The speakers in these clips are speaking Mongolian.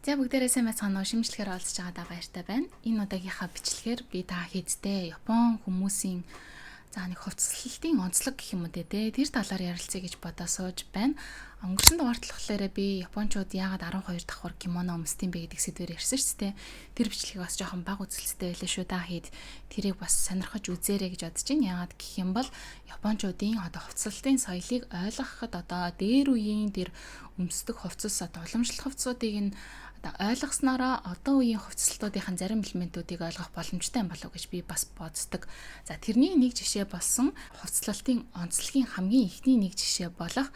За бүгдээрээ сайн байцгаана уу? Шимжлэхээр олдсож байгаадаа баяртай байна. Энэ удаагийнхаа бичлэгээр би та хийдтэй Япон хүмүүсийн нэг хувцаслалтын онцлог гэх юм уу те тэр талаар ярилцъя гэж бодоо сууж байна. Өнгөрсөн дугаарт болохоор би японочууд яагаад 12 давхар кимоно өмсдөг бэ гэдэг сэдвээр ярьсан шүү дээ. Тэр бичлэгийг бас жоохон бага үзэлцтэй байлаа шүү та хэд тэрийг бас сонирхож үзээрэй гэж бодож байна. Яагаад гэх юм бол японочуудын хувцаслалтын соёлыг ойлгоход дээр үеийн тэр өмсдөг хувцас уламжлалт хувцсуудыг ойлгоснороо одоо үеийн хувцаслалтуудын зарим элементүүдийг ойлгох боломжтой юм болов уу гэж би бас боддог. За тэрний нэг жишээ болсон хувцаслалтын онцлогийн хамгийн ихний нэг жишээ болох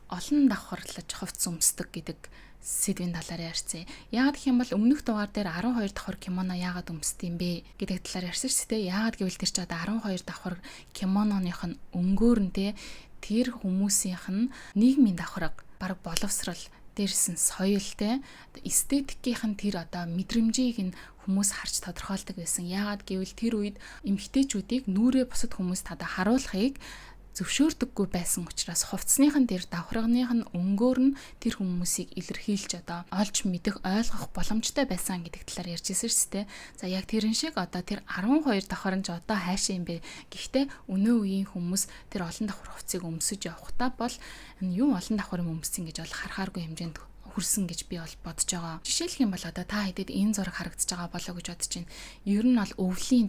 олон давхарлаж хувцас өмсдөг гэдэг сэдвийн талаар ярьцгаая. Яагаад гэх юм бол өмнөх дугаар дээр 12 давхар кимоно яагаад өмсдөг юм бэ гэдэг талаар ярьсан шүү дээ. Яагаад гэвэл тэр чинь 12 давхар кимононых нь өнгөөрнтэй тэр хүмүүсийнх нь нийгмийн давхарга баг боловсрал дээрсэн соёлтэй эстетикийн тэр мэдрэмжийг нь хүмүүс харж тодорхойлдог байсан. Яагаад гэвэл тэр үед эмэгтэйчүүдийг нүрээ бусад хүмүүст харуулахыг зөвшөөрдөггүй байсан учраас хувцсныхан дээр давхарганых нь өнгөөр нь тэр хүмүүсийг илэрхийлж олж мэдэх ойлгох боломжтой байсан гэдэг талаар ярьж ирсэн шүү дээ. За яг тэрэн шиг тэр 12 давхар нь хаашаа юм бэ? Гэхдээ өнөө үеийн хүмүүс тэр олон давхар хувцсыг өмсөж явахдаа бол юу олон давхар юм өмссөн гэж бол харахааргүй хэмжээнд хүрсэн гэж би бол бодож байгаа. Жишээлх юм бол та хэдэд энэ зураг харагдаж байгаа болоо гэж бодож байна. Ер нь бол өвлийн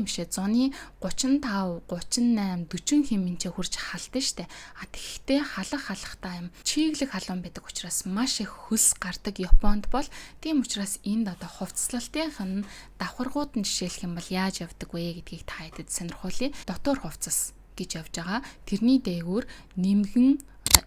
бишээ зуны 35, 38, 40 хэмжээ хүрч халдсан штэ. Тэгэхдээ халахтаа юм чиглэг халуун байдаг учраас маш их хөлс гардаг Японд бол тийм учраас энд хувцаслалтын давхаргууд нь жишээлх юм бол яаж явдаг вэ гэдгийг та хэдэд сонирхуулъя. Дотор хувцас гэж явж байгаа. Тэрний дээгүүр нэмгэн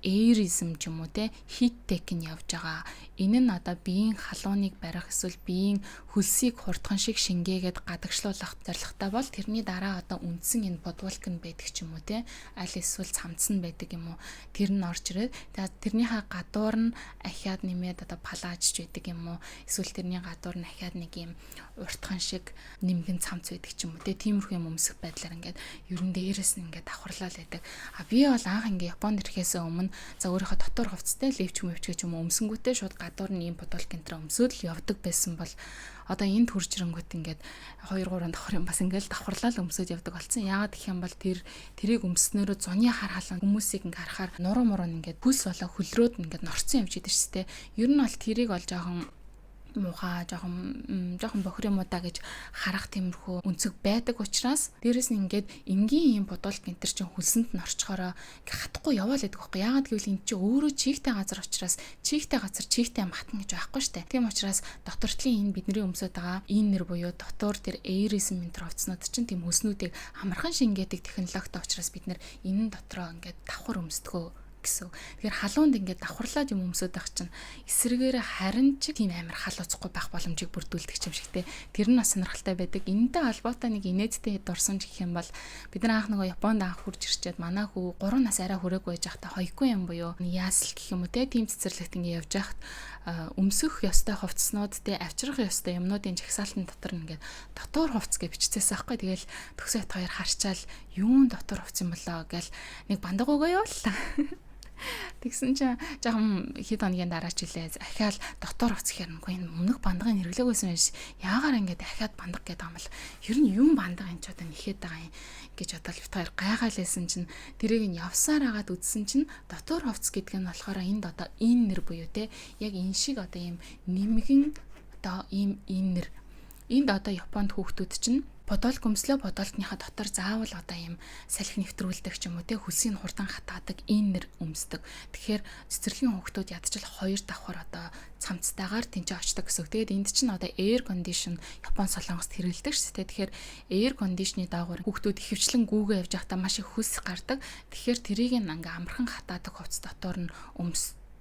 эйризм ч юм уу те хиттек нь явж байгаа. Энэ нь биеийн халууныг барих эсвэл биеийн хөлсийг хурдхан шиг шингээгээд гадагшлуулах зорилготой бол тэрний дараа үндсэн энэ бодволк нь байдаг ч юм уу те аль эсвэл цамц нь байдаг юм уу тэр нь орж ирээд тэрнийхээ гадуур нь ахиад нэмээд палаажч байдаг юм уу эсвэл тэрний гадуур нь ахиад нэг юм уртхан шиг нэмгэн цамц байдаг ч юм уу те тиймэрхүү юм өмсөх байдлаар ингээд ерөн дээрээс нь ингээд давхарлал байдаг. Би бол анх ингээд Японд ирэхээс өмнө өөрийнхөө дотор хувцастай левч мөвч гэж юм өмсөнгүүтээ шууд гадуур нь ийм бодвол гэнтрэ өмсөд л явдаг байсан бол энд хурж ирэнгүүт ингээд 2 3 давхар юм бас ингээд давхарлал өмсөд явдаг болсон. Яагаад гэх юм бол тэрийг өмснөөрөө зуны хар халуун хүмүүсийг ингээд харахаар нуруу муруу ингээд хүс болоо хөлрөөд ингээд норцсон юм чийдэж штэ. Ер нь бол тэрийг бол жоохон муухай жоохон бохир юм уу да гэж харах тиймэрхүү үнцэг байдаг учраас дээрэс нь ингээд энгийн юм бодвол гэнтэр чинь хөлсөнд нь орчхороо хатахгүй яваал гэдэг байхгүй. Яагаад гэвэл энэ чинь өөрөө чигтэй газар учраас чигтэй газар чигтэй матна гэж байхгүй штэ. Тийм учраас дотортлын энэ бидний өмсөд байгаа энэ нэр буюу дотор тэр эйризм ментер хувцснууд чинь тийм хөлснүүдийг амархан шингээдэг технологитой учраас бид нэр энэ дотроо ингээд давхар өмсдгөө гэсэн. Тэгэхээр халуунд ингээд давхарлаад юм өмсөд байх чинь эсрэгээр харин ч тийм амар халууцахгүй байх боломжийг бүрдүүлдэг юм шигтэй. Тэр нь бас сонирхолтой байдаг. Энэтэй холбоотой нэг инээдтэй дурсамж гэх юм бол бид нар анх Японд хурж ирчээд манай хүү 3 нас арай хүрээгүй байж байхдаа хойгүй юм буюу яасл гэх юм уу те тийм цэцэрлэгт ингээд явж байхад өмсөх ёстой хувцснууд те авчрах ёстой юмнуудын жагсаалтын дотор ингээд дотор хувцс гэж биччихсэн байхгүй. Тэгэл төгсөөт хоёр харчаал юун дотор хувцс юм болоо гэл нэг бандаг өгөө явууллаа. Тэгсэн чинь жоохон хэд хоногийн дараа ч үлээ ахиал дотор хувцс хэрнэгүй энэ өмнөх бандагын хэрэглээг байсан биш. Яагаар ингээд ахиад бандаг гэдэг юм бол ер нь юм бандаг энэ ч нэхэд байгаа юм гэж бид хоёр гайхал байсан чинь тэрийг нь явсаар агаад үдсэн чинь дотор хувцс гэдэг нь болохоор энд энэ нэр буюу те яг энэ шиг ийм нэмгэн ийм энэ нэр энд Японд хүүхдүүд чинь бодол göмслөө бодолтныхаа дотор заавал ийм салхи нэвтрүүлдэг ч юм уу те хөлсийг хурдан хатаадаг энэ нэр өмсдөг. Тэгэхээр цэцэрлэгийн хүүхдүүд ядчил 2 давхар цамцтайгаар тэнцээ очдог гэсэн. Тэгээд энд чинь air condition Япон солонгост хэрэгэлдэг шүү дээ. Тэгэхээр air condition-ы дагавар хүүхдүүд ихэвчлэн гүүгээ явж байхдаа маш их хөлс гардаг. Тэгэхээр тэрийг ингээ амархан хатаадаг хувцас дотор нь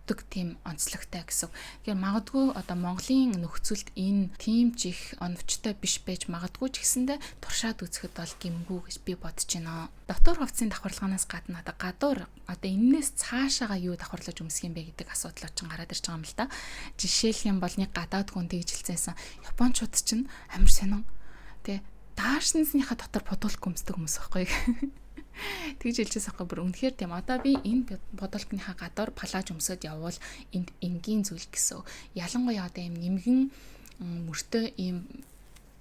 тийм онцлогтой гэсэн. Тэгэхээр магадгүй Монголын нөхцөлд энэ тийм ч их оновчтой биш байж магадгүй ч гэсэндээ туршаад үзэхэд бол гэмгүй гэж би бодож байна. Дотор хувцсын давхарлаганаас гадна гадуур энээс цаашаага юу давхарлаж өмсөх юм бэ гэдэг асуудал очин гараад ирж байгаа юм л да. Жишээлх юм бол нэг гадаад хүн тэгж хэлсэн. Японочууд чинь амар сонин. Тэ даашнасныхаа дотор бодвол göмсдөг хүмүүс байхгүй. Тэгж хэлчихсэн байхгүй бүр үнэхээр тийм одоо би энэ бодолтныхаа гадуур палаж өмсөд явбал энд энгийн зүйл гэсэн. Ялангуяа одоо юм нэмгэн мөртөө ийм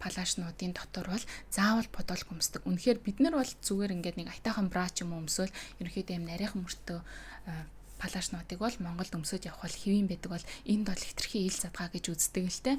палашнуудын дотор бол заавал бодолт өмсдөг. Үнэхээр бид нар бол зүгээр ингээд нэг айтайхан бра ч юм уу өмсөөл ерөнхийдөө ийм нарийнхан мөртөө палашнуудыг бол Монголд өмсөж явах бол хэвэн байдаг бол энд бол хитрхи ил задгаа гэж үздэг л те.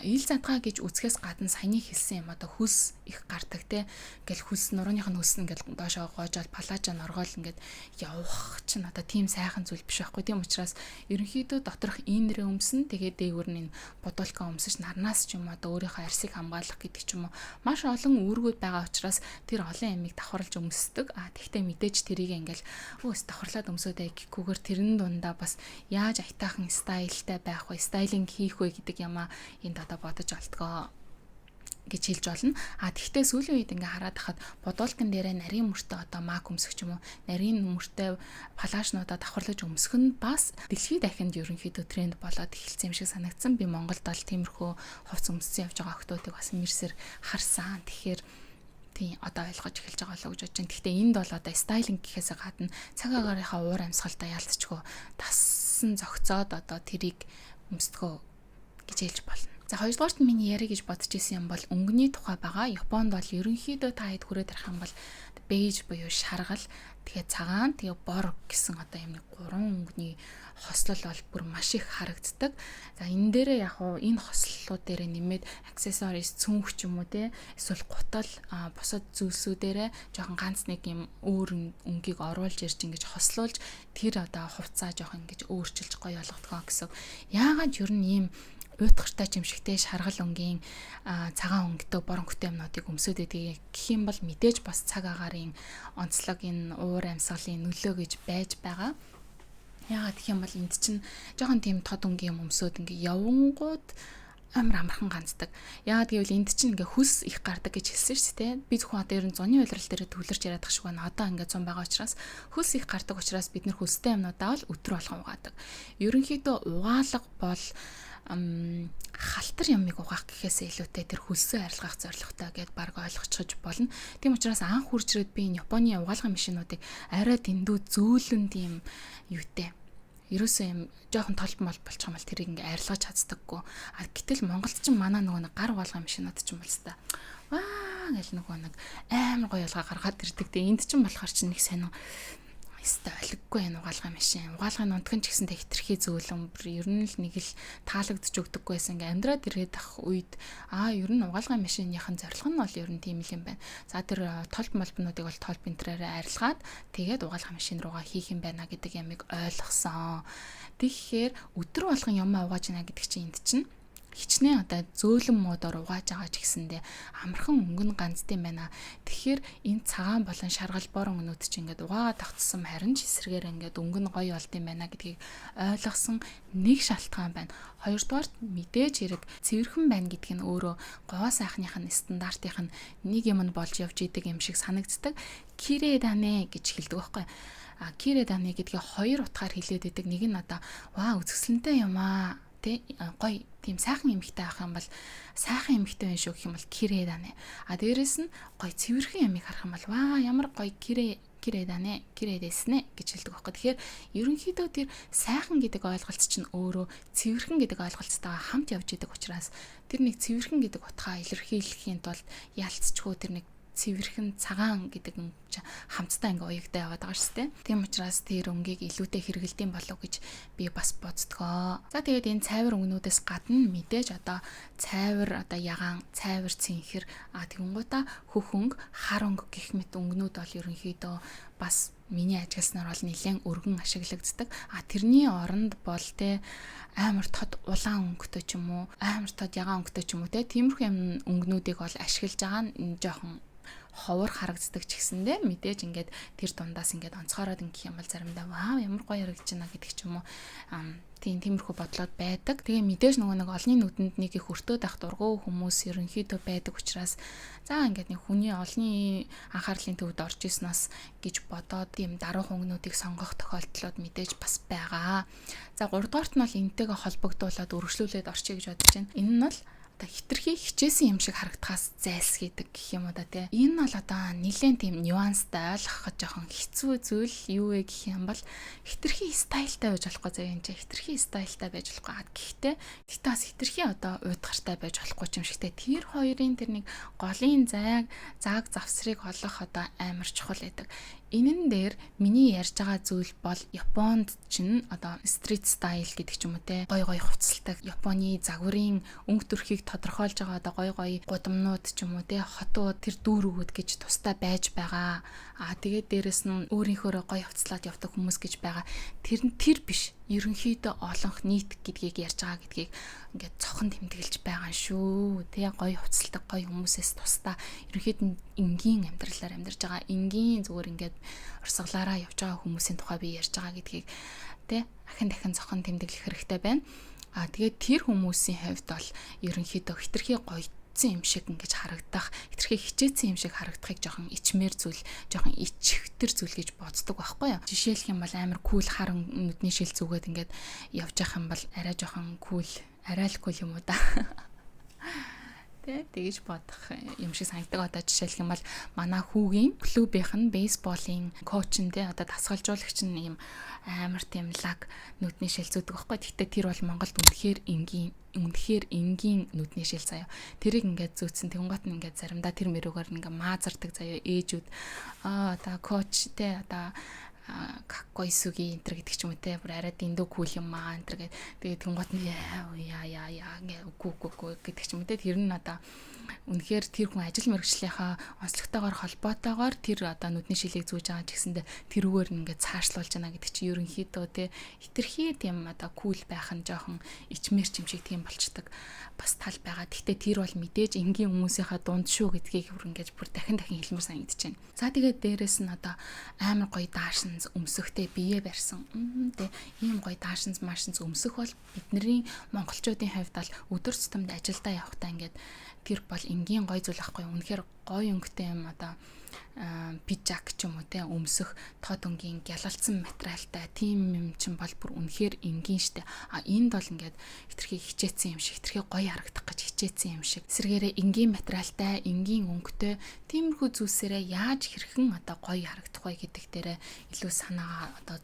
Ил задгаа гэж үзэхээс гадна саяны хэлсэн юм одоо хүс их гардаг те. Ингээл хүс нурууных нь хүс ингээл доошоо гоожол палажаа норгоол ингээд явах чинь одоо тийм сайхан зүйл биш байхгүй. Тийм учраас ерөнхийдөө доторх инрээ өмсөн тэгээд дээгүүр нь бодолкоо өмсөж нарнаас ч юм уу одоо өөрийнхөө арсыг хамгаалах гэдэг ч юм уу маш олон үүргүүд байгаа учраас тэр олон ямиг давхарлаж өмсдөг. Тэгтээ мэдээж тэрийг ингээл өөс давхарлаад өмсөдэй гэхгүйгээр тэрэн дундаа бас яаж айтайхан стайлтай байх вэ, стайлинг хийх вэ гэдэг юмаа энд одоо бодож олдгоо гэж хэлж болно. Тэгтээ сүүлийн үед ингээ хараад хахад бодолтын дээрээ нарийн мөртөө одоо мак өмсөх ч юм уу, нарийн мөртөө палашнуудаа давхарлаж өмсөх нь бас дэлхийд дахинд ерөнхийдөө тренд болоод эхэлсэн юм шиг санагдсан. Би Монголд бол тиймэрхүү хувц өмссөн явж байгаа хүмүүсийг бас мэрсэр харсан. Тэгэхээр тийм одоо ойлгож эхэлж байгаа болоо гэж бодож байна. Гэхдээ энд бол одоо стайлинг гэхээс гадна цаг агаарынхаа уур амьсгалтай ялцчихгүй тассан зөгцөөд одоо тэрийг өмсдгөө гэж хэлж болно. За хоёрдугаарт миний яриа гэж бодож исэн юм бол өнгөний тухай байгаа. Японд бол ерөнхийдөө та хэд хүрээд ирэх юм бол бейж буюу шаргал, тэгээ цагаан, тэгээ бор гэсэн одоо юм нэг гурван өнгөний хослол бол бүр маш их харагддаг. За энэ дээрээ яг уу энэ хослолууд дээрээ нэмээд аксессуарис цүнх ч юм уу те эсвэл гутал бусад зүйлсүүдээрээ жоохон ганц нэг юм өөр өнгийг оруулж ирж ингэж хослуулж тэр одоо хувцаа жоохон ингэж өөрчилж гоё болгодог гэсэн. Яагаад ер нь ийм уйтгартай жимшигтэй шаргал өнгийн цагаан өнгөтэй бор өнгөтэй юмнуудыг өмсөд байдгийг гэх юм бол мэдээж бас цаг агаарын онцлог энэ уур амьсгалын нөлөө гэж байж байгаа. Яагаад гэх юм бол энд чинь жоохон тийм тод өнгийн юм өмсөд ингээ явангууд амар амархан ганцдаг. Яагаад гэвэл энд чинь ингээ хүс их гардаг гэж хэлсэн шүү дээ. Би зөвхөн одоо ер нь зуны уйлрал дээр төвлөрч яриад тах шиг байна. Одоо ингээ зун байгаа учраас хүс их гардаг учраас бид нэр хүстэй юмнуудаа бол өдөр болгон угаадаг. Ерөнхийдөө угаалга бол халтар ямыг угаах гэхээсээ илүүтэй тэр хөлсөө арилгах зорилготой гэдээ баг ойлгочихж болно. Тийм учраас анх хурж ирээд би Японы угаалгын машинуудыг арай дэндүү зөөлөн тийм юутэй ерөөсөө юм жоохон толб мол болчих юм бол тэрийг ингээ арилгаж чаддаггүй. Гэтэл Монголд ч манай нөгөө нэг гар угаалгын машинууд ч юм бол та ваа гэл нөгөө нэг амар гоё ялгаа гаргаад ирдэг. Тэгээ энд ч болохоор чинь нэг сонин олиггүй энэ угаалгын машин. Угаалгын нутган ч гэсэнтэй хитрхи зөөлөн ер нь л нэг л таалагдж өгдөггүй байсан. Ингээ амьдраад ирээд ах үед ер нь угаалгын машиныхын зорилго нь бол ер нь тийм юм байна. За тэр толб молбнуудыг бол толб интерээр арилгаад тэгээд угаалгын машин руугаа хийх юм байна гэдэг ямыг ойлгосон. Тэгэхээр өдөр болгон юм угааж байна гэдэг чинь энд чинь хичнээн одоо зөөлөн модоор угааж байгаа ч гэсэндээ амархан өнгөн ганцтай байна. Тэгэхээр энэ цагаан болон шаргал бор өнгөнүүд чинь ингээд угаагаад тогтсон харин ч эсрэгээр ингээд өнгө нь гоё болд юм байна гэдгийг ойлгосон нэг шалтгаан байна. Хоёрдугаар мэдээж хэрэг цэвэрхэн байна гэдг нь өөрөө гоо сайхных нь стандартын нэг юм нь болж явж идэг юм шиг санагддаг. Кирэ дане гэж хэлдэг байхгүй. Кирэ дане гэдгийг хоёр утгаар хэлээд идэг. Нэг нь одоо үзэсгэлэнтэй юм аа. Гоё тийм сайхан эмэгтэй авах юм бол сайхан эмэгтэй байх шүү гэх юм бол кирэ дане. Дээрэс нь гоё цэвэрхэн ямиг харах юм бол ямар гоё кирэ дане, кирэ дэснэ гэж хэлдэг байхгүй. Тэгэхээр ерөнхийдөө тэр сайхан гэдэг ойлголт чинь өөрөө цэвэрхэн гэдэг ойлголтойгоо хамт явж идэг учраас тэр нэг цэвэрхэн гэдэг утгаа илэрхийлэхийн тулд ялцчихгүй тэр нэг цэвэрхэн цагаан гэдэг нь хамтдаа ингээ уягтай яваад байгаа шүү дээ. Тийм учраас тэр өнгийг илүүтэй хэрэгэлдэм болов гэж би бас боддгоо. За тэгээд энэ цайвар өнгнүүдээс гадна мэдээж одоо цайвар одоо ягаан, цайвар цэнхэр тэгэнгүүтээ хөх өнгө, хар өнгө гэх мэт өнгнүүд бол ерөнхийдөө бас миний ажигласнаар бол нэлээд өргөн ашиглагддаг. Тэрний оронд бол амар тод улаан өнгөтэй ч юм уу, амар тод ягаан өнгөтэй ч юм уу тиймэрхүү юм өнгнүүдийг бол ашиглаж байгаа нь жоохон ховор харагддаг ч гэсэндээ мэдээж ингээд тэр дундаас ингээд онцгороод ингэх юм бол заримдаа ямар гоё харагдаж байна гэдэг ч юм уу тиймэрхүү бодлоод байдаг. Тэгээ мэдээж нөгөө нэг олонний нүдэнд нэг их өртөөд ах дургу хүмүүс ерөнхийдөө байдаг учраас ингээд нэг хүний олонний анхаарлын төвд орж ирснаас гэж бодоод тийм даруй хөнгнүүдийг сонгох тохиолдлууд мэдээж бас байгаа. За 3 дугаарт нь бол энэтэйгээ холбогдуулаад өргөжлүүлээд орчих гэж бодож байна. Энэ нь бол одоо хитрхи хичээсэн юм шиг харагдахаас зайлсхийдэг гэх юм уу да тий. Энэ бол одоо нэлээд тийм нюанстай ойлгох жоохон хэцүү зүйл юу вэ гэх юм бол хитрхи стайлтай байж болохгүй заа юм чи хитрхи стайлтай байж болохгүй. Гэхдээ бас хитрхи одоо уйдгартай байж болохгүй юм шигтэй. Тэр хоёрын тэр нэг голын зааг завсрыг олох одоо амар чухал байдаг. Энэн дээр миний ярьж байгаа зүйл бол Японд чинь одоо стрит стайл гэдэг ч юм уу те гой хувцалдаг Японы загварын өнгө төрхийг тодорхойлж байгаа одоо гой гудамнууд ч юм уу те хотууд тэр дүүрүүд гэж тусдаа байж байгаа. Тэгээд дээрэс нь өөрийнхөө гой хувцлаад явдаг хүмүүс гэж байгаа. Тэр биш. Ерөнхийдөө олонх нийт гэдгийг ярьж байгаа гэдгийг ингээд цохон тэмдэглэж байгаа шүү. Тэ гой хувцалдаг гой хүмүүсээс тусдаа ерөнхийдөө энгийн амьдралаар амьдарч байгаа. Энгийн зүгээр ингээд урсгалаараа явж байгаа хүмүүсийн тухай би ярьж байгаа гэдгийг тэ дахин цохон тэмдэглэх хэрэгтэй байна. Тэгээд тэр хүмүүсийн хувьд бол ерөнхийдөө хитрхи гоё юм шиг ингэж харагдах, хитрхи хичээсэн юм шиг харагдахыг жоохон ичмээр зүйл, жоохон ичхтэр зүйл гэж боддог байхгүй юу? Жишээлх юм бол амар кул хар нүдний шил зүгээд ингээд явж явах юм бол арай жоохон кул, арай л кул юм уу да. Тэгэж бодох юм шиг санагдаг. Одоо жишээлх юм бол манай хүүгийн клубийнх нь бейсболын коуч нь те одоо дасгалжуулагч нь ийм амар тийм лаг нүдний шил зүүдэг байхгүй. Гэхдээ тэр бол Монголд үнэхээр энгийн нүдний шил заяа. Тэрийг ингээд зүүцсэн тэнгуут нь ингээд заримдаа тэр мөрөөгөр ингээд маазардаг заяа ээжүүд. Одоо коуч те одоо каккойсуги энтер гэдэг ч юм уу те бүр арай дэндүү кул юм аа энтер тэгээд тэнгуут нь яа ингээ үгүй гэдэг ч юм уу те тэр нь одоо үнэхээр тэр хүн ажил мэргэжлийнхаа онцлогтойгоор холбоотойгоор тэр одоо нүдний шилийг зүүж байгаа ч гэсэндээ тэрүүгээр ингээд цаашлуулж байна гэдэг чинь ерөнхийдөө те хитрхи тийм одоо кул байх нь жоохон ичмэр юм шиг тийм болчдөг бас тал байгаа. Гэхдээ тэр бол мэдээж энгийн хүмүүсийнхаа дунд шүү гэдгийг ингээд бүр дахин хэлмээр санагдаж байна. За тэгээд дээрэс нь одоо амар гоё даашинз өмсөхтэй бие барьсан. Тэ ийм гоё даашинз машинз өмсөх бол бидний монголчуудын хувьд бол өдөр тутамд ажилдаа явахдаа ингээд тэр бол энгийн гоё зүйл ахгүй. Үнэхээр гоё өнгөтэй юм одоо пижак ч юм уу те өмсөх тод өнгийн гялалцсан материалтай тийм юм чинь бол бүр үнэхээр энгийн штэ. Энд бол ингээд хитрхи хичээсэн юм шиг, хитрхи гоё харагдах гэж хичээсэн юм шиг. Эсвэргээрээ энгийн материалтай, энгийн өнгөтэй тиймэрхүү зүйлсээрээ яаж хэрхэн одоо гоё харагдах вэ гэдэг дээрээ илүү санаагаа одоо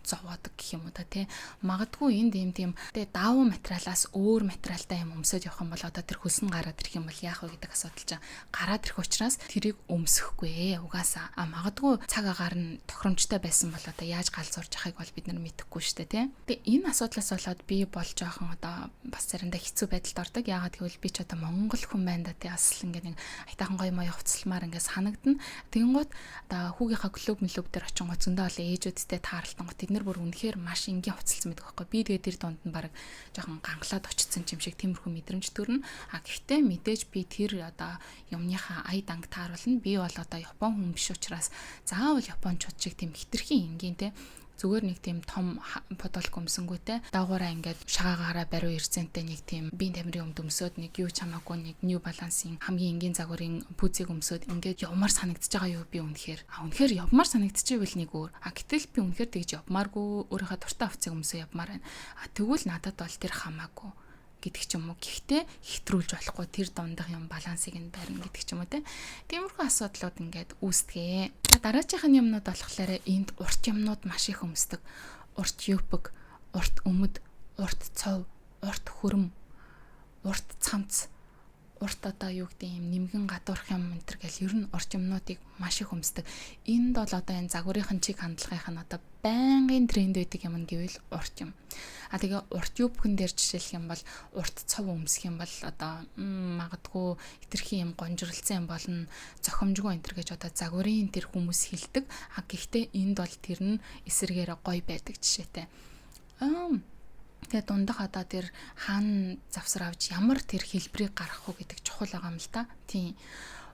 зовоодог гэх юм уу та те. Магадгүй энд юм тийм те даавуу материалаас өөр материалтай юм өмсөж явах юм бол одоо тэр хөлс нь гараад ирэх юм бол яах вэ гэдэг асуудал чинь гараад ирэх учраас тэрийг өмсөхгүй угаасаа. Магадгүй цаг агаар нь тохиромжтой байсан бол одоо яаж галзуурж яхахыг бол бид нар мэдэхгүй шүү дээ тий. Тэгээ энэ асуудлаас болоод би бол жоохон одоо бас заримдаа хэцүү байдалд ордог. Яагаад гэвэл би ч одоо монгол хүн байна да тий. Бас ингээд нэг айтаахан гоё моё хувцалмаар ингээд санагдана. Тэгэнгუთ одоо хүүгийнхаа клуб дээр очингоо зөндөө олон ээжүүдтэй тааралтангууд тэд нар бүр үнэхээр маш энгийн хувцалсан байдаг байхгүй. Би тэгээ тэр донд нь баг жоохон ганглаад очсон юм шиг тиймэрхүү мэдрэмж төрнө. Гэхдээ мэдээж би тэр одоо юмныхаа ая данг тааруулна. Би бол одоо Япон хүн биш учраас заавал японочууд шиг тийм хитрхи энгийн те зүгээр нэг тийм том подолк өмсөнгүүтэй даагаараа ингээд шагаагаараа баруун эрзэнтэй нэг тийм биеийн тамирын өмд өмсөд нэг юу чамаагүй нэг New Balance-ийн хамгийн энгийн загварын пүүзийг өмсөд ингээд явмаар санагдаж байгаа юу би үнэхээр үнэхээр явмаар санагдчихвэл нэг өөр гэтэл би үнэхээр тэгж явмааргүй өөрийнхөө дуртай хувцсыг өмсөө явмаар байна тэгвэл надад бол тэр хамаагүй гэдэг ч юм уу. Гэхдээ хэтрүүлж болохгүй тэр дундах юм балансыг нь барина гэдэг ч юм уу те. Тиймэрхүү асуудлууд ингээд үүсдэгэ. Дараачихын юмнууд болохоор энд урт юмнууд маш их өмсдөг. Урт юпг, урт өмд, урт цов, урт хөрөм, урт цамц, урт одоо юу гэдэг юм нэмгэн гадуурх юм энэ гэл ер нь урт юмнуудыг маш их өмсдөг. Энд бол одоо энэ загварынхын чиг хандлагынх нь одоо байнгын тренд байдаг юм гэвэл урт юм. Тэгээ урт юбкэн дээр жишээлх юм бол урт цов өмсөх юм бол одоо магадгүй хитрхи юм гонжирлцсан юм болно зохимжгүй энэ гэж одоо загварын тэр хүмүүс хэлдэг. Гэхдээ энд бол тэр нь эсэргээр гоё байдаг жишээтэй. Тэгээ дундах одоо тэр хаана завсар авч ямар тэр хэлбэрийг гаргах уу гэдэг чухал байгаа юм л та. Тийм.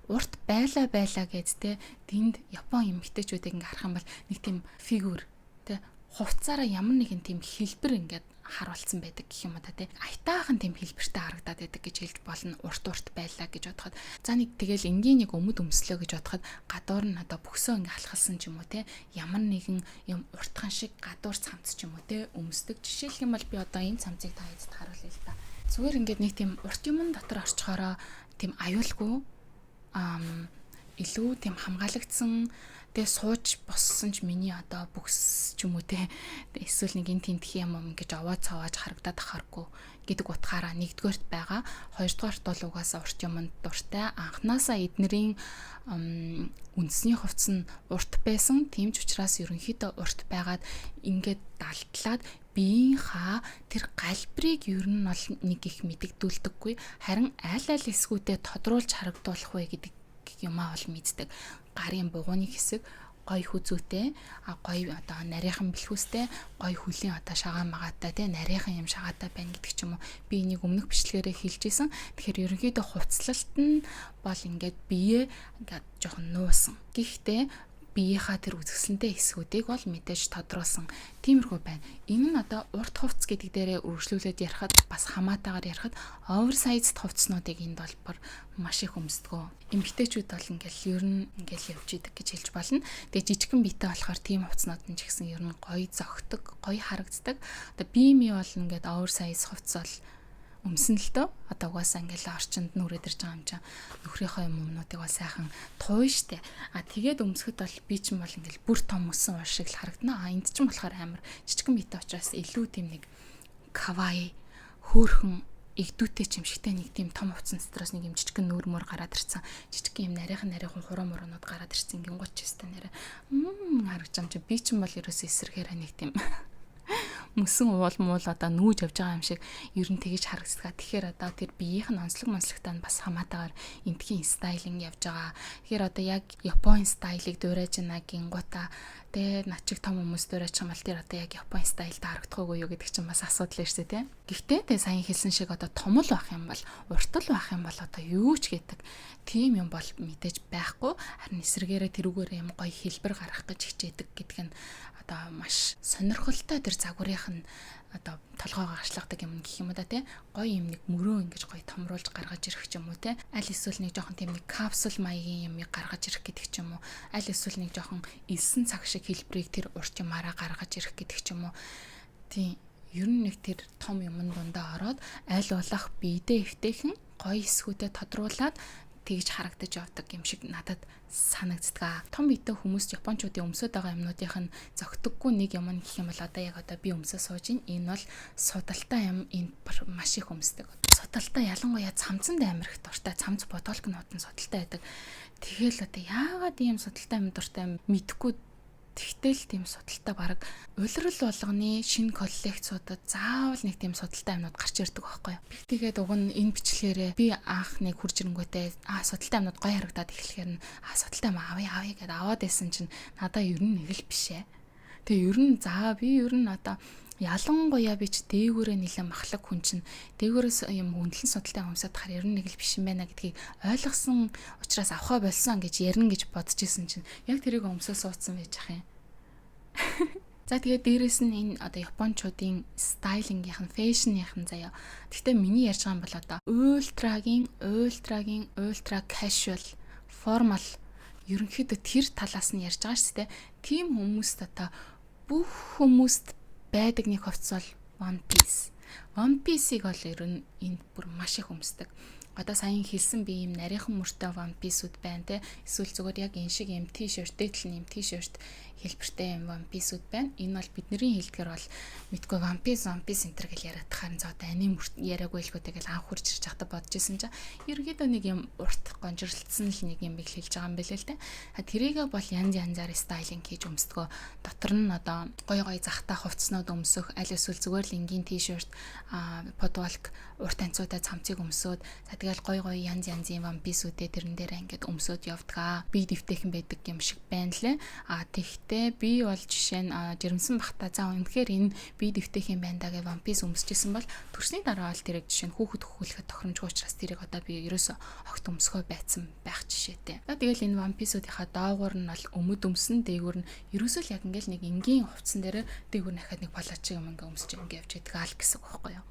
Урт байла гэж те тэнд Япон эмэгтэйчүүдийг ингээ харах юм бол нэг тийм фигюр те хувцаараа ямар нэгэн тийм хэлбэр ингээд харуулсан байдаг гэх юм уу та тий. Айтаахан тийм хэлбэртэй харагдаад байдаг гэж хэлж болно. Урт байлаа гэж бодоход. За нэг тэгэл энгийн нэг өмд өмслөө гэж бодоход гадуур нь одоо бөксөө ингээ халахалсан ч юм уу тий. Ямар нэгэн юм уртхан шиг гадуур цамц ч юм уу тий өмсдөг. Жишээлх юм бол би одоо энэ цамцыг та эцэд харуулъя л та. Зүгээр ингээд нэг тийм урт юмн дотор орчхороо тийм аюулгүй илүү тийм хамгаалагдсан тэгээ сууж боссон ч миний одоо бүкс ч юм уу те эсвэл нэг эн тентх юм ингэж овоо цавааж харагдаад ахааргүй гэдэг утгаараа нэгдүгээрт байгаа. Хоёрдугаарт бол угаасаа урт юмд дуртай. Анханасаа эднэрийн үндэсний хувцс нь урт байсан. Тийм ч учраас ерөнхийдөө урт байгаад ингээд далтлаад биеийнхаа тэр галбирыг ер нь бол нэг их мэдэгдүүлдэггүй. Харин аль эсгүүдэд тодруулж харагдуулах вэ гэдэг юмаа бол мэддэг. Гарын бугууны хэсэг гой хүзүүтэй, гой одоо нарийнхан бэлхүүстэй, гой хөлийн одоо шагаан магаатай тий нарийнхан юм шагаатай байна гэдэг ч юм уу. Би энийг өмнөх бичлэгээрээ хэлжсэн. Тэгэхээр ерөнхийдөө хувцлалт нь бол ингээд бие ингээд жоохон нуусан. Гэхдээ биеийнхаа тэр үзэсгэлэнтэй хэсгүүдийг бол мэдээж тодруулсан. Тиймэрхүү байна. Энэ нь одоо урт хувцс гэдэг дээрээ үргэлжлүүлээд ярихад бас хамаатайгаар ярихад оверсайзд хувцснуудыг энд бол маш их өмсдгөө. Эмэгтэйчүүд бол ингээл ер нь ингээл явж идэг гэж хэлж болно. Тэгээ жижигхэн биетэй болохоор тийм хувцснууд нь ч гэсэн ер нь гоё зөгтөг, гоё харагддаг. Одоо бие мий бол ингээд оверсайз хувцс бол өмсөн л дөө. Одоо угаасаа ингээл орчинд нүрээд ирж байгаа юм чинь нөхрийнхөө юмнуудыг бас сайхан тууй штэ. Тэгээд өмсөхөд бол би ч юм бол ингээл бүр том өссөн уш шиг л харагдана. Энд ч юм болохоор амар жижигхэн биетэй учраас илүү тийм нэг кавай хөөхөн игдүүтэй ч юм шигтэй нэг тийм том хувцсан дотроос нэг юм жижигхэн нүүр мөр гараад ирсэн. Жижигхэн юм нарийнхан хуруу мөрөнүүд гараад ирсэн. Гингууч чистэй нэрэ. Харагч юм чи би ч юм бол ерөөсөө эсэргээрээ нэг тийм мөсөн уул муул одоо нүүж явж байгаа юм шиг ер нь тэгэж харагддаг. Тэгэхээр одоо тэр биеийнх нь онцлог монцлогтой нь бас хамаатайгаар энтхийн стайлинг явж байгаа. Тэгэхээр одоо яг Японы стайлыг дуурайж байна гингуута тэ начиг том хүмүүс дуурайж байгаа юм бол тэр одоо яг Японы стайлд харагдахгүй юу гэдэг чинь бас асуудал шүү дээ, тэ. Гэхдээ тэ саяхан хэлсэн шиг одоо том л байх юм бол, уртл байх юм бол одоо юу ч гэдэг тийм юм бол мэдээж байхгүй. Харин эсрэгээрээ тэрүүгээр юм гоё хэлбэр гаргах гэж хичээдэг гэдэг нь одоо маш сонирхолтой тэр загварынх нь одоо толгойгоо гарчлагдаг юм гэх юм да тий гоё юм нэг мөрөө ингэж гоё томруулж гаргаж ирэх ч юм уу тий аль эсвэл нэг жоохон тийм нэг капсул маягийн юмыг гаргаж ирэх гэдэг ч юм уу аль эсвэл нэг жоохон элсэн цаг шиг хэлбэрийг тэр урт юмараа гаргаж ирэх гэдэг ч юм уу тий ер нь нэг тэр том юмн дундаа ороод аль болох биедээ эвтэйхэн гоё эсгүүдэд тодруулаад тэгж харагдаж явдаг юм шиг надад санагддаг. Том биетэй хүмүүс японочдын өмсөд байгаа юмнуудынх нь зөгтөггүй нэг юм нь гэх юм бол одоо яг одоо би өмсөө сууж ин энэ бол судалтай юм энэ маш их өмсдөг. Судалтай ялангуяа цамцанд амир их дуртай. Цамц бодолкнууд нь судалтай байдаг. Тэгэл одоо яагаад ийм судалтай юм дуртай мэдэхгүй тэгтэл тийм судалтай баг улирал болгоны шинэ коллекцуудад заавал нэг тийм судалтай юмнууд гарч ирдэг байхгүй юу. Би тэгээд уг нь энэ бичлэгээрээ би анх нэг хурж ирэнгүүтээ судалтай юмнууд гоё харагдаад эхлэхээр нь судалтай юм авъя гэдээ аваад байсан чинь надаа ер нь нэг л биш ээ. Тэгээ ер нь би ер нь одоо ялангуяа би ч дээгүүрээ нэлээд махлаг хүн чинь дээгүүрээс юм хөндлөн судалтай хүмүүсэд хар ер нь нэг л биш юм байна гэдгийг ойлгосон учраас авахаа болсон гэж ярина гэж бодож исэн чинь яг тэрийг өмсөө суудсан байж ах юм. За тэгээд дээрэс нь энэ одоо японочдын стайлингийнх нь фэшнийх нь заяа. Гэхдээ миний ярьж байгаа юм бол одоо ультра casual формал ерөнхийдөө тэр талаас нь ярьж байгаа шүү дээ. Тим хүмүүст одоо бүх хүмүүст байдаг нэг хувцас бол One Piece. One Piece-ийг бол ер нь энд бүр маш их өмсдөг. Одоо саяхан хэлсэн би ийм нарийнхан мөртэй One Piece-үүд байна те. Эсвэл зүгээр яг энэ шиг ийм t-shirt, дээдл нь ийм t-shirt хэлбэртэй юм One Piece-үүд байна. Энэ бол бидний хэлдгэр бол мэдгүй One Piece энэ гэж яриад тахаар зоо аним яриаггүй л гоо тэгэл анх хурж ирж байхдаа бодож исэн чинь ерөнхийдөө нэг юм урт гонжирлцсан л нэг юм биг хэлж байгаа юм бэлээ л те. Тэрийгээ бол янзаар стайлинг хийж өмсдгөө. Дотор нь одоо гоё захтай хувцснууд өмсөх, аль эсвэл зүгээр л энгийн t-shirt, подвалк урт танцуудаа цамцыг өмсөөд тэгэл гоё янзын One Piece-үүдээ тэрэн дээр ингээд өмсөд явдгаа. Би дэвтэйхэн байдаг юм шиг байна лээ. Тэгтээ би бол жишээ нь жирэмсэн бахта за үнэхээр энэ би дэвтэйхэн байна даа гэж One Piece өмсөжсэн бол төрсний дараа бол тэрийг жишээ нь хүүхэд хөхүүлэхэд тохиромжгүй учраас тэрийг одоо би ерөөсө огт өмсгөө байцсан байх жишээтэй. Тэгэл энэ One Piece-үүдийнхаа доогуур нь бол өмд өмсөн, дээгүүр нь ерөөсөө л яг ингээл нэг энгийн хувцсан дээр дээгүүр нь хахад нэг палачиг юм ингээ өмсөж ингээ явж байдаг л гэсэн үг байхгүй юу?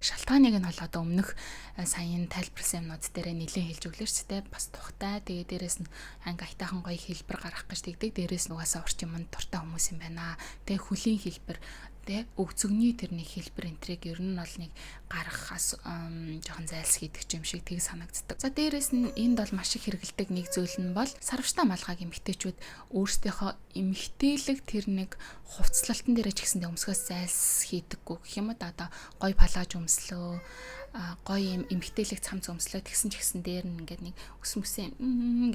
Шалтгааныг нь бол одоо өмнөх саяын тайлбарсан юмнууд дээрээ нэлээд хэлж өглөө ч тийм бас тухтай. Тэгээ дээрэс нь анги айтайхан гоё хэлбэр гаргах гэж тэгдэг. Дээрэс нь угаасаа орчин юмд дуртай хүмүүс юм байна. Тэгээ хөлийн хэлбэр Тэ өгцөгний тэр нэг хэлбэр энтриг ер нь бол нэг гаргахаас жоохон зайлс хийдэг юм шиг тийг санагддаг. За дээрэс нь энд бол маш их хэрэгэлдэг нэг зүйл нь бол сарвштай малгайг эмэгтэйчүүд өөрсдийнхөө эмэгтэйлэг тэр нэг хувцлалтан дээр ч гэсэндээ өмсгөөс зайлс хийдэггүй гэх юм да. Одоо гой палаж өмслөө, гой юм эмэгтэйлэг цамц өмслөө тэгсэн ч гэсэн дээр нь ингээд нэг өсмөсөө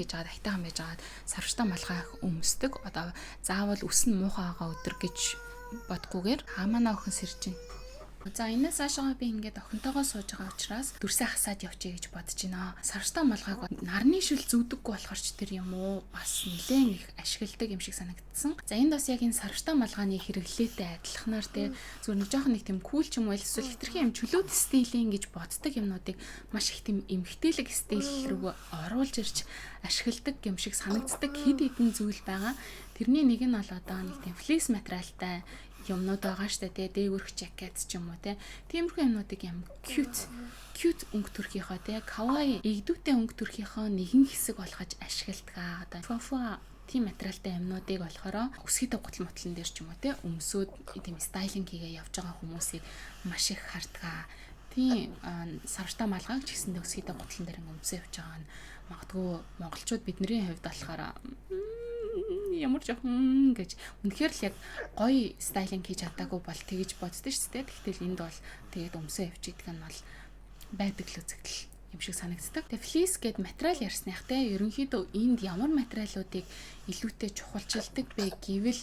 гэж жаад айтайхан байж жаад сарвштай малгай өмсдөг. Одоо заавал өс нь муухай байгаа өдөр гэж бодгүйгээр хаамаа охин сэрж байна. За энэс хаашаа би ингээд охинтойгоо сууж байгаа учраас дүрсээ хасаад явчих гэж бодож байна. Сарвштай малгайг нарны шил зүүдэггүй болохоор ч тэр юм уу бас нэлээд их ашигладаг юм шиг санагдсан. За энд бас яг энэ сарвштай малгайны хэрэглээтэй адилханаар те зүгээр нэг жоохон нэг тийм кул ч юм уу эсвэл хитрхи юм чөлөөт стилийн гэж боддог юмнуудыг маш их тийм эмгтээлэг стил рүү оруулж ирж ашигладаг юм шиг санагддаг хэд хэдэн зүйл байгаа. Тэрний нэг нь бол одоо нэг тийм флис материалтай юмнууд байгаа штэ тий дээгүрх жакет ч юм уу тий тиймэрхүү юмнуудыг юм cute өнгө төрхийнхөө тий kawaii игдүүтэй өнгө төрхийнхөө нэгэн хэсэг болгож ашигладаг. Одоо фофа тийм материалтай юмнуудыг болохоор өсгийтэй гутал мотлон дээр ч юм уу тий өмсөд тийм стайлинг хийгээ явж байгаа хүмүүсийг маш их хардгаа. Тийм сарвштай малгайг ч гэсэндээ өсгийтэй гутлан дээр өмсөө явж байгаа нь магадгүй монголчууд бидний хувьд болохоор ямар жоохон гэж үнэхээр л яг гоё стайлинг хийж чадаагүй бол тэгэж боддоо шүү дээ. Тэгтэл энд бол тэгээд өмсөө явчихдаг нь бол байдаг л үзэгдэл юм шиг санагддаг. Тэгээ флис гэд материал ярьсных те ерөнхийдөө энд ямар материалуудыг илүүтэй чухалчилдаг бэ гэвэл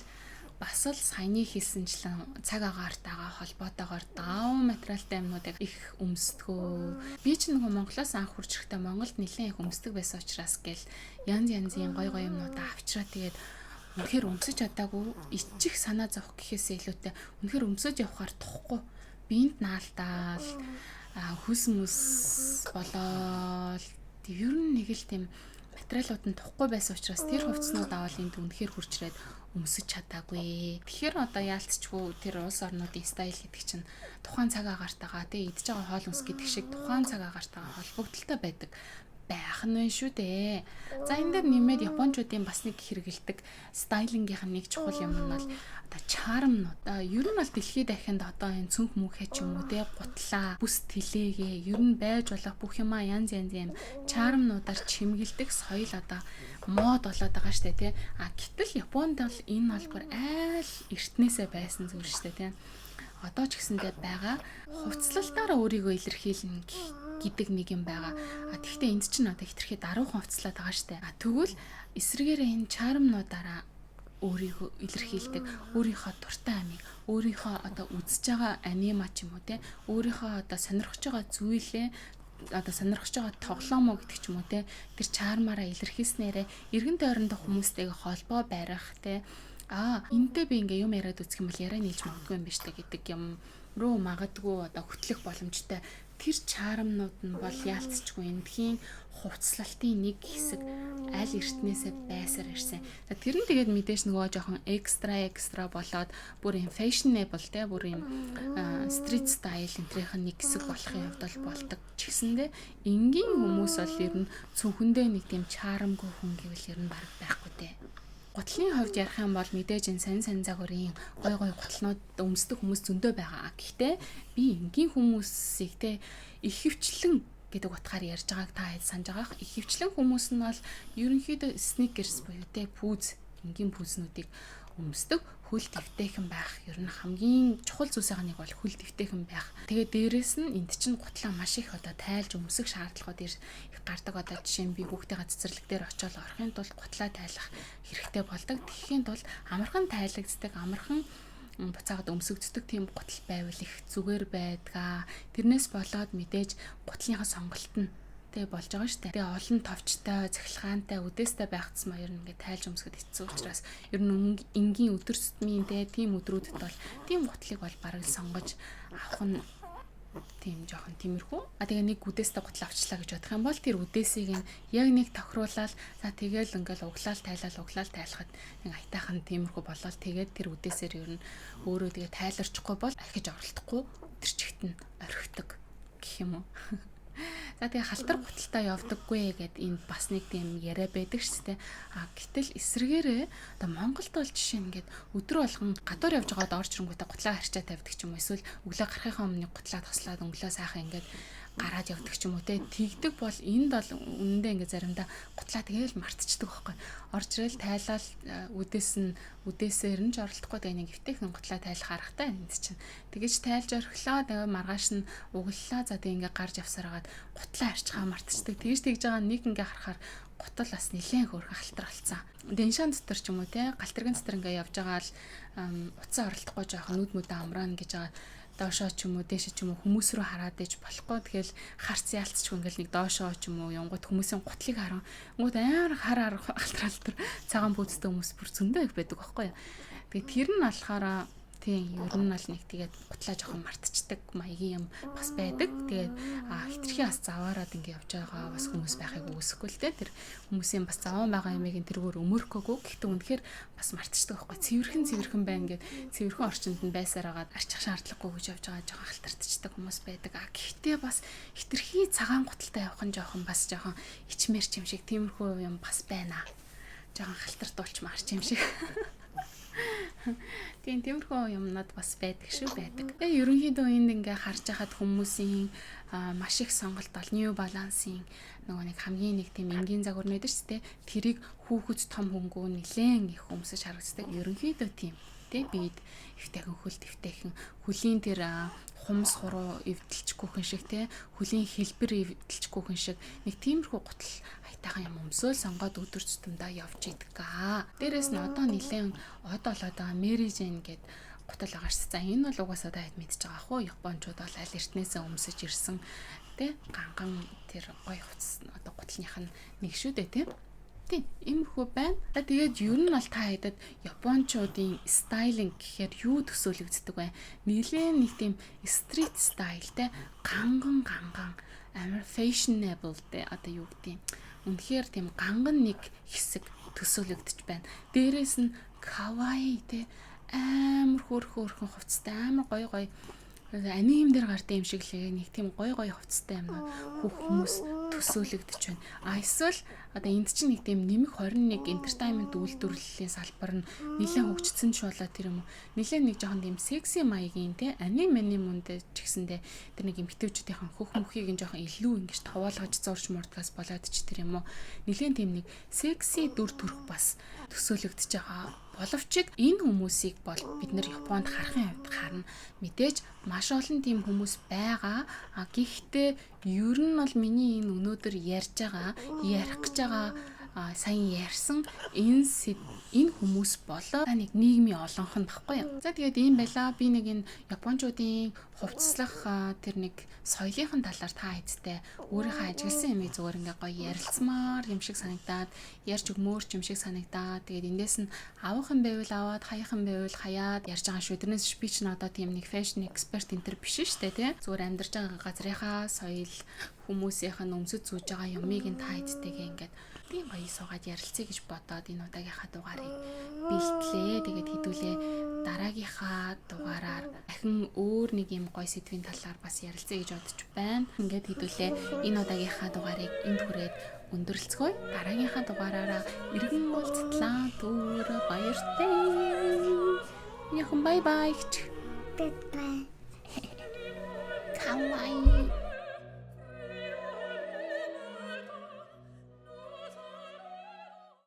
бас л саяны хэлсэнчлэн цаг агаарттайгаа холбоотойгоор даун материалтай юмнуудыг их өмсдгөө. Би ч нөгөө Монголоос анх хурж ирэхдээ Монголд нэлээд их өмсдөг байсан учраас гэл янзын гой юмнуудаа авчраа тэгээд үнэхээр өмсөж чадаагүй ичих санаа зовх гэхээсээ илүүтэй үнэхээр өмсөж явахаар тухгүй биед наалтаал хүс мүс болоод ер нь нэг л тийм материалууд нь тухгүй байсан учраас тэр хувцснууд авал энд үнэхээр хурцрээд өмсөж чадаагүй. Тэгэхээр одоо яалтчгүй тэр улс орнуудын стайл гэдэг чинь тухайн цаг агаартайгаа тий идж байгаа хоол хүнс гэдэг шиг тухайн цаг агаартайгаа холбогдолтой байдаг байх нь вэ шүү дээ. За энэ дээр нэмээд японочдын бас нэг хэрэгэлдэг стайлингийнх нь нэг чухал юм нь бол одоо чармнууд. Ер нь бол дэлхийд дахинд одоо энэ цүнх мөнхэ ч юм уу те гутлаа, бүс тэлээгээ ер нь байж болох бүх юмаа янз юм чармнуудаар чимгэлдэг соёл одоо мод болоод байгаа штэ тий. Гэтэл Японд бол энэ албар айл эртнээсээ байсан зүйл штэ тий. Одоо ч гэсэндээ байгаа хувцлалтаараа өөрийгөө илэрхийлнэ гэдэг нэг юм байгаа. Тэгэхдээ энд чинь одоо хитрхи даруухан хувцлаад байгаа штэ. Тэгвэл эсрэгээрээ энэ чармнуудаараа өөрийгөө илэрхийлдэг, өөрийнхөө дуртай амийг, өөрийнхөө одоо үзэж байгаа анима ч юм уу те, өөрийнхөө одоо сонирхож байгаа зүйлээ одоо сонирхож байгаа тоглоомоо гэдэг ч юм уу те тэр чармаараа илэрхийлснээрээ эргэн тойрондох хүмүүстэйгээ холбоо барих те энтэй би ингээ юм яриад үзэх юм бол яриа нийлж магадгүй юм биш үү гэдэг юм руу магадгүй одоо хөтлөх боломжтой тэр чармнууд нь бол яалтчгүй эндхийн хувцлалтын нэг хэсэг аль эртнээсээ байсаар ирсэн. Тэр нь тэгээд мэдээж нөгөө жоохон экстра болоод бүр юм fashionable те бүр юм street style энтрийнх нь нэг хэсэг болохын хувьд бол болдог. Ч гэсэндээ энгийн хүмүүс бол ер нь цүнхэндээ нэг тийм чармгүй хүн гэвэл ер нь баг байхгүй те. Гутлын хувьд ярих юм бол мэдээж энэ сайн загварын гой гутлнууд өмсдөг хүмүүс зөндөө байгаа. Гэхдээ би энгийн хүмүүсийг те ихэвчлэн гэдэг утгаар ярьж байгааг та хэд санаж байгаах. Ихэвчлэн хүмүүс нь бол ерөнхийдөө sneakers буюу те пүүз энгийн пүүзнүүдийг өмсдөг. Хөл дэвтэйхэн байх ер нь хамгийн чухал зүйлсийн нэг бол хөл дэвтэйхэн байх. Тэгээд дээрэс нь энд чинь гутлаа маш их одоо тайлж өмсөх шаардлагууд их гардаг. Одоо жишээ нь би хүүхдийн цэцэрлэг дээр очиод орохын тулд гутлаа тайлах хэрэгтэй болдог. Тэгэхийн тулд амархан тайлагддаг, амархан буцаагаад өмсөгддөг тийм гутал байвал их зүгээр байдгаа. Тэрнээс болоод мэдээж гутлынхаа сонголт нь тэг болж байгаа шүү дээ. Тэгээ олон товчтой, цахилгаантай, үдээстэй байх тусмаа ер нь ингээд тайлж өмсгöd хэцүү учраас ер нь энгийн өдөр тутмын тийм өдрүүдэд бол тийм гутлыг бол бараг сонгож авах нь тийм жоохон тиймэрхүү. Тэгээ нэг үдээстэй гутал авчлаа гэж бодох юм бол тэр үдээсийг нь яг нэг тохируулаад за тэгээл ингээл углаал тайлахад нэг айтайхан тиймэрхүү болоод тэгээд тэр үдээсээр ер нь өөрөө тэгээ тайларчихгүй бол ахиж оролдохгүй тэр чигт нь орхидог гэх юм уу. За тэгээ халтар гуталтаа явдаггүй гэд энэ бас нэг тийм яриа байдаг шүү дээ. Гэтэл эсрэгээрээ одоо Монголд бол жишээ нь ингээд өдрө болгон гадуур явж байгаад орж ирэнгүүтээ гутлаа харьцаа тавьдаг ч юм уу, эсвэл өглөө гарахынхаа өмнө гутлаа тослоод өнгөлөө сайхан ингээд гараад явдаг ч юм уу те. Тэгдэг бол энд бол үнэндээ ингээд заримдаа гутлаа тэгээл мартчихдаг байхгүй. Орж ирэл тайлал үдээсээр нь ч оролдохгүй тэгээ нэг эвтэйхэн гутлаа тайлах аргатай энд чинь. Тэгэж тайлж орхилоо тэгээ маргааш нь углалаа. За тэгээ ингээд гарч явсараад гутлаа арчхаа мартчихдаг. Тэгж тэгж байгаа нэг ингээ харахаар гутал бас нэлээд хөөрхөн халтар болсон. Дэншан дотор ч юм уу те галтэргийн дотор ингээ явж байгаа л утсаа оролдохгүй жоохон нүд мүдэ амраана гэж байгаа доошоо ч юм уу дээшээ ч юм уу хүмүүс рүү хараад иж болохгүй. Тэгэл харц яалтчгүй ингээл нэг доошоо ч юм уу янгууд хүмүүсийн гутлыг харан гууд амар хараар алтралтар цагаан бүүцтэй хүмүүс бүр зөндөө их байдаг байхгүй юу. Тэгээ тэр нь болохоор тийм ер нь бол нэг тэгээд гутлаа жоохон мартчихдаг маягийн юм бас байдаг. Тэгээд хитрхи бас заваараад ингээ явж байгаа бас хүмүүс байхыг үүсэхгүй л дээ. Тэр хүмүүсийн бас заван байгаа юмыг тэргээр өмөрхгөөгүй. Гэхдээ үнэхээр бас мартчихдаг байхгүй. Цэвэрхэн байна гэд цэвэрхэн орчинд нь байсараагаад арчих шаардлагагүй гэж явж байгаа жоохон халтартчихдаг хүмүүс байдаг. Гэхдээ бас хитрхи цагаан гуталтай явах нь жоохон ичмэрч юм шиг тиймэрхүү юм бас байна. Жоохон халтартуулч марч юм шиг. Тийм тиймэрхүү юмнууд бас байдаг шүү байдаг. Тэгээ ерөнхийдөө энд ингээ харж байхад хүмүүсийн маш их сонголт бол New Balance-ийн нөгөө нэг хамгийн нэг тийм энгийн загвар нэдэж шүү дээ. Тэрийг хүүхэд том хөнгөө нилээн их өмсөж харагддаг. Ерөнхийдөө тийм тий бид эвтэйхэн хөлийн тэр хумс хуруу эвдэлчихгүйхэн шиг тий хөлийн хэлбэр эвдэлчихгүйхэн шиг нэг тиймэрхүү гутал айтайхан юм өмсөөл сонгоод өдөр тутамдаа явж идэг. Дээрээс нь одоо нилээн одоолоод байгаа Mary Jane гэд гутал байгаа ш. За энэ бол угаасаа та хэд мэдчихэж байгаа хөө. Японочууд бол аль эртнээсээ өмсөж ирсэн тий ганган тэр гоё хувцас одоо гуталных нь нэг шүү дээ тий. Тийм иймэрхүү байна. Тэгээд ер нь бол та хэдэд японочдын стайлинг гэхээр юу төсөөлөгддөг вэ? Нилээн нэг тийм стрит стайлтэй ганган амар fashionable те одоо юу гэдэг юм. Үнэхээр тийм ганган нэг хэсэг төсөөлөгдөж байна. Дээрээс нь kawaii те амар хөөрхөн хувцастай амар гоё аним дээр гардаг юм шиг л нэг тийм гоё хувцастай юм хүмүүс төсөөлөгдөж байна. Эсвэл одоо энд чинь нэг тийм нэмэх 21 entertainment үйлдвэрлэлийн салбар нь нэлээд хөгжсөн ч болоо тэр юм уу. Нэлээд нэг жоохон тийм секси маягийн те аним үндэ ч гэсэндээ тэр нэг эмгтээчүүдийн хөх мөхийг нь жоохон илүү ингэж товоолгож зурж мурдгаас болоод ч тэр юм уу. Нэлээд тийм нэг секси дүр төрх бас төсөөлөгдөж байгаа. Боловч энэ хүмүүсийг бол бид нэр Японд харахын хувьд харна. Мэдээж маш олон тийм хүмүүс байгаа. Гэхдээ ер нь бол миний энэ өнөөдөр ярьж байгаа, ярих гэж байгаа сайн ярьсан энэ хүмүүс болоо нэг нийгмийн олонх нь баггүй юу. За тэгээд ийм байла. Би нэг энэ японочдын хувцаслах тэр нэг соёлынхын талаар та хэдтэй өөрийнхөө ажигласан юмыг зүгээр ингээ гоё ярилцмаар юм шиг санагдаад ярьж өгмөөрч юм шиг санагдаад тэгээд эндээс нь авахын байвал аваад хаяхан байвал хаяад ярьж байгаа шүү. Тэрнээс би ч надад тийм нэг fashion expert энэ төр биш шүү дээ тий. Зүгээр амьдарч байгаа газрынхаа соёл хүмүүсийнх нь өмсөж зүүж байгаа юмыг нь та хэдтэйгээ ингээд тийм гоё суугаад ярилцъя гэж бодоод энэ удаагийнхаа дугаарыг бэлтлээ. Тэгээд хэдүүлээ дараагийнхаа дугаараар дахин өөр нэг юм гоё сэдвийн талаар бас ярилцъя гэж бодож байна. Ингээд хэдүүлээ энэ удаагийнхаа дугаарыг энд хүрээд өндөрлцгөөе. Дараагийнхаа дугаараараа иргэн уулзтлаа. Түр баяртай. Яхан бай бай. Бай бай.